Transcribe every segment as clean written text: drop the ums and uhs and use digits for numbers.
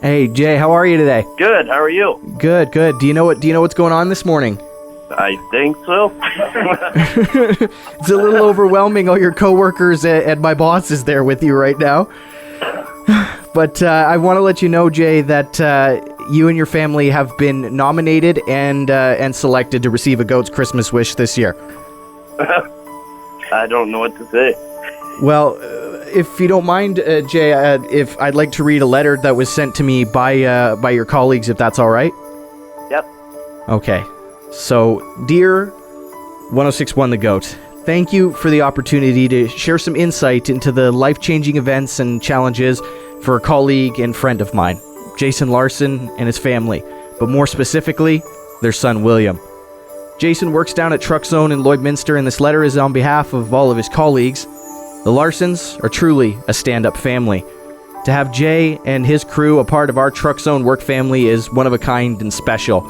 Hey, Jay, how are you today? Good. How are you? Good. Do you know what's going on this morning? I think so. It's a little overwhelming. All your coworkers and my boss is there with you right now. But I want to let you know, Jay, that you and your family have been nominated and selected to receive a goat's Christmas wish this year. I don't know what to say. Well, if you don't mind, Jay, if I'd like to read a letter that was sent to me by your colleagues, if that's all right. Yep. Okay. So, dear 1061 The Goat, thank you for the opportunity to share some insight into the life-changing events and challenges for a colleague and friend of mine, Jason Larsen and his family, but more specifically, their son William. Jason works down at Truck Zone in Lloydminster, and this letter is on behalf of all of his colleagues. The Larsens are truly a stand-up family. To have Jay and his crew a part of our Truck Zone work family is one of a kind and special.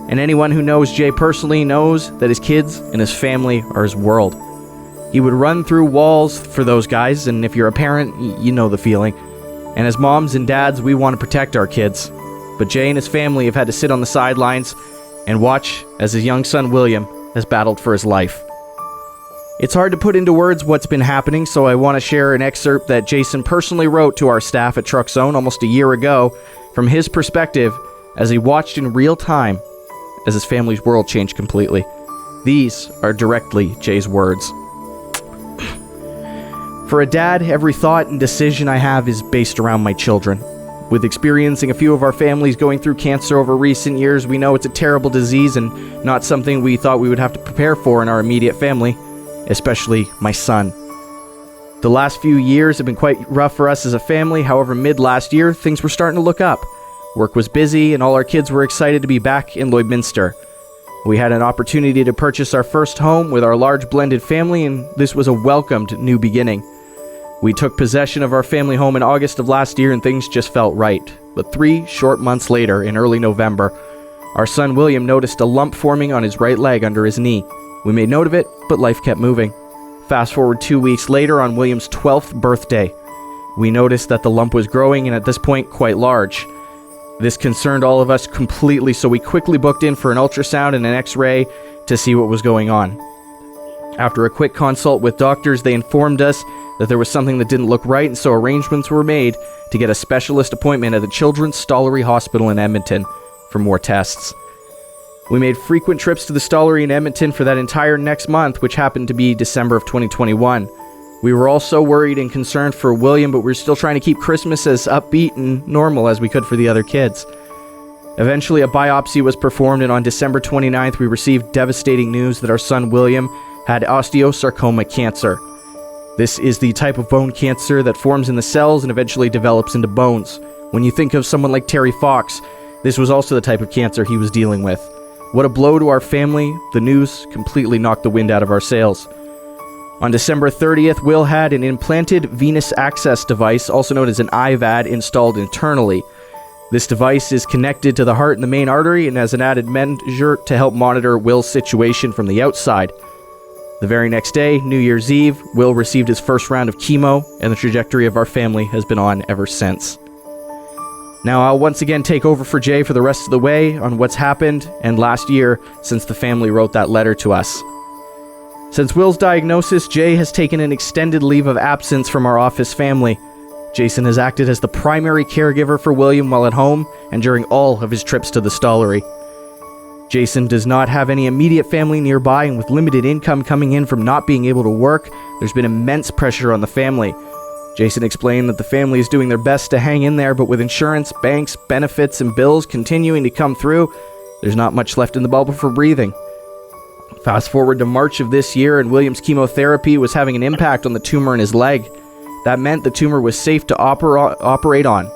And anyone who knows Jay personally knows that his kids and his family are his world. He would run through walls for those guys, and if you're a parent, you know the feeling. And as moms and dads, we want to protect our kids. But Jay and his family have had to sit on the sidelines and watch as his young son William has battled for his life. It's hard to put into words what's been happening, so I want to share an excerpt that Jason personally wrote to our staff at Truck Zone almost a year ago from his perspective as he watched in real time as his family's world changed completely. These are directly Jay's words. For a dad, every thought and decision I have is based around my children. With experiencing a few of our families going through cancer over recent years, we know it's a terrible disease and not something we thought we would have to prepare for in our immediate family, especially my son. The last few years have been quite rough for us as a family. However, mid-last year, things were starting to look up. Work was busy, and all our kids were excited to be back in Lloydminster. We had an opportunity to purchase our first home with our large blended family, and this was a welcomed new beginning. We took possession of our family home in August of last year, and things just felt right. But 3 short months later, in early November, our son William noticed a lump forming on his right leg under his knee. We made note of it, but life kept moving. Fast forward 2 weeks later, on William's 12th birthday, we noticed that the lump was growing, and at this point, quite large. This concerned all of us completely, so we quickly booked in for an ultrasound and an x-ray to see what was going on. After a quick consult with doctors, they informed us that there was something that didn't look right, and so arrangements were made to get a specialist appointment at the Children's Stollery Hospital in Edmonton for more tests. We made frequent trips to the Stollery in Edmonton for that entire next month, which happened to be December of 2021. We were all so worried and concerned for William, but we were still trying to keep Christmas as upbeat and normal as we could for the other kids. Eventually, a biopsy was performed, and on December 29th, we received devastating news that our son William had osteosarcoma cancer. This is the type of bone cancer that forms in the cells and eventually develops into bones. When you think of someone like Terry Fox, this was also the type of cancer he was dealing with. What a blow to our family. The news completely knocked the wind out of our sails. On December 30th, Will had an implanted venous access device, also known as an IVAD, installed internally. This device is connected to the heart and the main artery and has an added measure to help monitor Will's situation from the outside. The very next day, New Year's Eve, Will received his first round of chemo, and the trajectory of our family has been on ever since. Now I'll once again take over for Jay for the rest of the way on what's happened and last year since the family wrote that letter to us. Since Will's diagnosis, Jay has taken an extended leave of absence from our office family. Jason has acted as the primary caregiver for William while at home and during all of his trips to the Stollery. Jason does not have any immediate family nearby, and with limited income coming in from not being able to work, there's been immense pressure on the family. Jason explained that the family is doing their best to hang in there, but with insurance, banks, benefits, and bills continuing to come through, there's not much left in the bubble for breathing. Fast forward to March of this year, and William's chemotherapy was having an impact on the tumor in his leg. That meant the tumor was safe to operate on.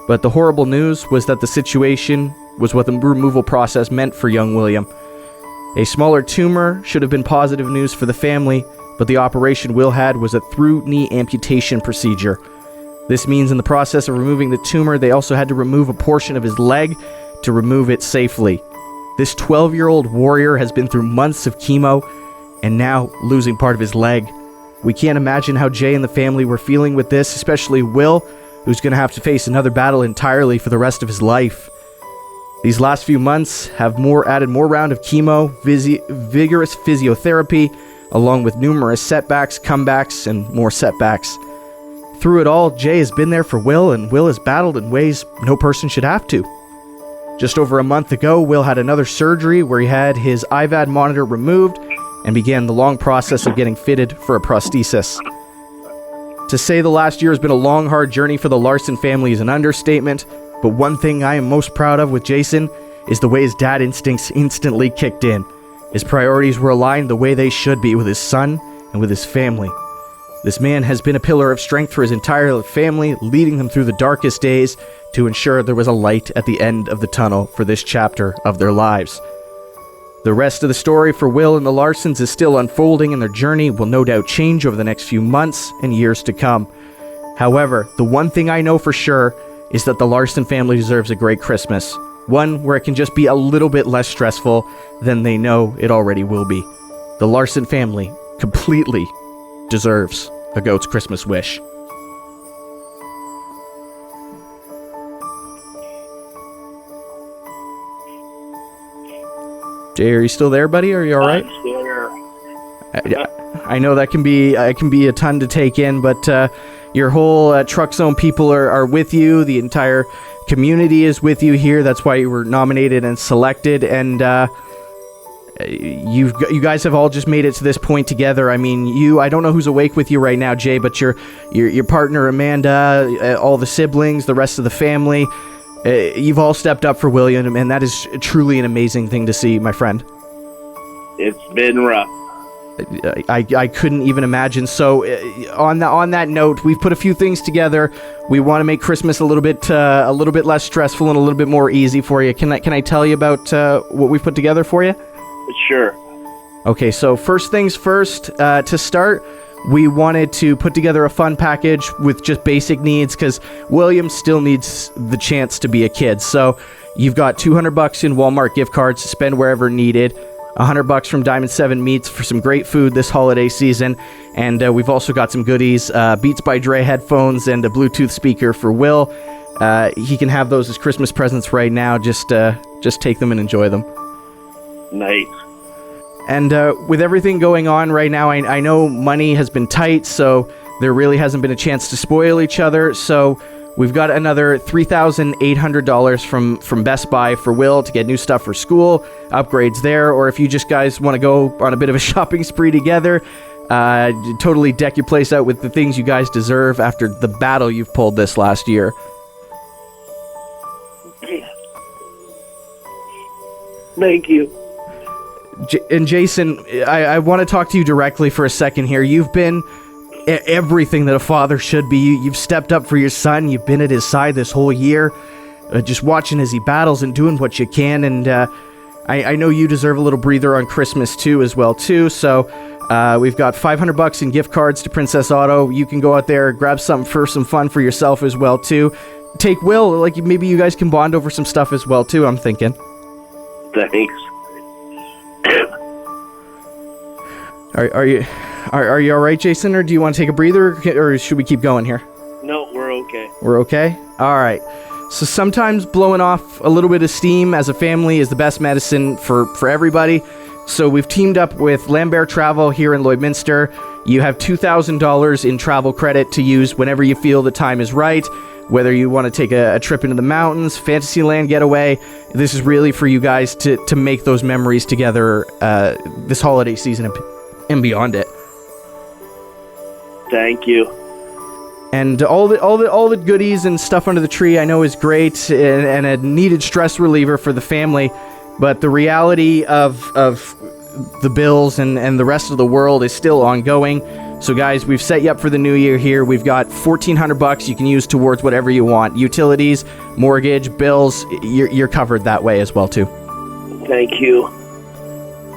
But the horrible news was that the situation was what the removal process meant for young William. A smaller tumor should have been positive news for the family, but the operation Will had was a through-knee amputation procedure. This means in the process of removing the tumor, they also had to remove a portion of his leg to remove it safely. This 12-year-old warrior has been through months of chemo and now losing part of his leg. We can't imagine how Jay and the family were feeling with this, especially Will, who's going to have to face another battle entirely for the rest of his life. These last few months have added more round of chemo, vigorous physiotherapy, along with numerous setbacks, comebacks, and more setbacks. Through it all, Jay has been there for Will, and Will has battled in ways no person should have to. Just over a month ago, Will had another surgery where he had his IVAD monitor removed and began the long process of getting fitted for a prosthesis. To say the last year has been a long, hard journey for the Larsen family is an understatement, but one thing I am most proud of with Jason is the way his dad instincts instantly kicked in. His priorities were aligned the way they should be with his son and with his family. This man has been a pillar of strength for his entire family, leading them through the darkest days to ensure there was a light at the end of the tunnel for this chapter of their lives. The rest of the story for Will and the Larsens is still unfolding, and their journey will no doubt change over the next few months and years to come. However, the one thing I know for sure is that the Larsen family deserves a great Christmas. One where it can just be a little bit less stressful than they know it already will be. The Larsen family completely deserves a goat's Christmas wish. Jay, are you still there, buddy? Are you all right? I'm still here. I know that can be a ton to take in, but your whole Truck Zone people are with you. The entire community is with you here. That's why you were nominated and selected, and you guys have all just made it to this point together. I mean, I don't know who's awake with you right now, Jay, but your partner Amanda, all the siblings, the rest of the family, you've all stepped up for William, and that is truly an amazing thing to see, my friend. It's been rough. I couldn't even imagine. So on that note, we've put a few things together. We want to make Christmas a little bit less stressful and a little bit more easy for you. Can I tell you about what we've put together for you? Sure. Okay, so first things first, to start, we wanted to put together a fun package with just basic needs, because William still needs the chance to be a kid. So you've got $200 in Walmart gift cards to spend wherever needed, $100 from Diamond 7 Meats for some great food this holiday season, and we've also got some goodies, Beats by Dre headphones and a Bluetooth speaker for Will. He can have those as Christmas presents right now. Just take them and enjoy them. Nice. And with everything going on right now, I know money has been tight, so there really hasn't been a chance to spoil each other. So we've got another $3,800 from Best Buy for Will to get new stuff for school, upgrades there, or if you just guys want to go on a bit of a shopping spree together, totally deck your place out with the things you guys deserve after the battle you've pulled this last year. Thank you. And Jason, I want to talk to you directly for a second here. You've been everything that a father should be. You've stepped up for your son. You've been at his side this whole year, just watching as he battles and doing what you can. And I know you deserve a little breather on Christmas too, as well too. So we've got $500 in gift cards to Princess Auto. You can go out there, grab something for some fun for yourself as well too. Take Will, like maybe you guys can bond over some stuff as well too, I'm thinking. Thanks. Are you all right, Jason, or do you want to take a breather, or should we keep going here? No, we're okay. We're okay? All right. So sometimes blowing off a little bit of steam as a family is the best medicine for everybody. So we've teamed up with Lambert Travel here in Lloydminster. You have $2,000 in travel credit to use whenever you feel the time is right. Whether you want to take a trip into the mountains, Fantasyland getaway, this is really for you guys to make those memories together this holiday season and beyond it. Thank you. And all the goodies and stuff under the tree I know is great and a needed stress reliever for the family, but the reality of the bills and the rest of the world is still ongoing. So guys, we've set you up for the new year here. We've got $1,400 you can use towards whatever you want. Utilities, mortgage, bills, you're covered that way as well too. Thank you.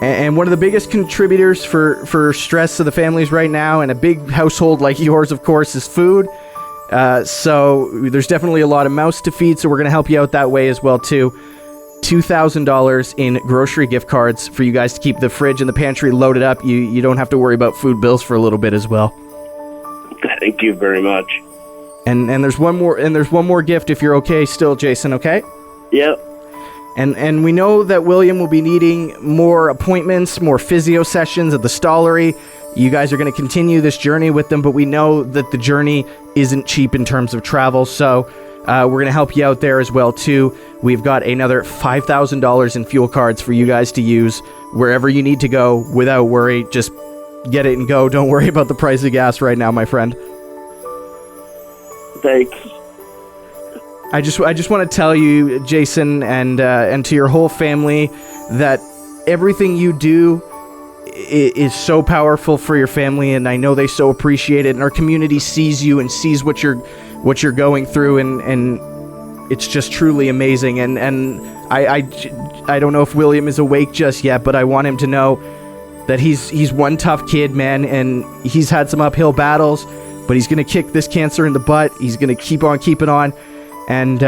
And one of the biggest contributors for stress to the families right now, and a big household like yours, of course, is food. So there's definitely a lot of mouths to feed, so we're going to help you out that way as well, too. $2,000 in grocery gift cards for you guys to keep the fridge and the pantry loaded up. You don't have to worry about food bills for a little bit as well. Thank you very much. And there's one more gift if you're okay still, Jason, okay? Yep. And we know that William will be needing more appointments, more physio sessions at the Stollery. You guys are going to continue this journey with them, but we know that the journey isn't cheap in terms of travel, so we're going to help you out there as well, too. We've got another $5,000 in fuel cards for you guys to use wherever you need to go without worry. Just get it and go. Don't worry about the price of gas right now, my friend. Thanks. I just want to tell you, Jason, and to your whole family, that everything you do is so powerful for your family, and I know they so appreciate it. And our community sees you and sees what you're going through, and it's just truly amazing. And I don't know if William is awake just yet, but I want him to know that he's one tough kid, man, and he's had some uphill battles, but he's gonna kick this cancer in the butt. He's gonna keep on keeping on. And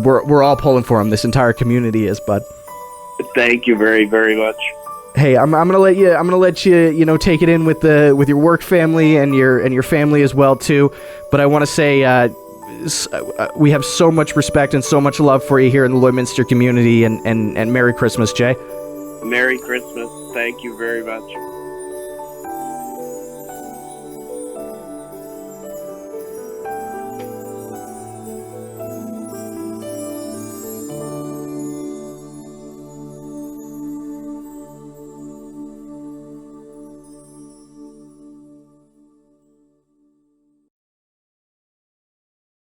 we're all pulling for him. This entire community is, bud. Thank you very, very much. Hey, I'm gonna let you take it in with your work family and your family as well too. But I want to say we have so much respect and so much love for you here in the Lloydminster community. And Merry Christmas, Jay. Merry Christmas. Thank you very much.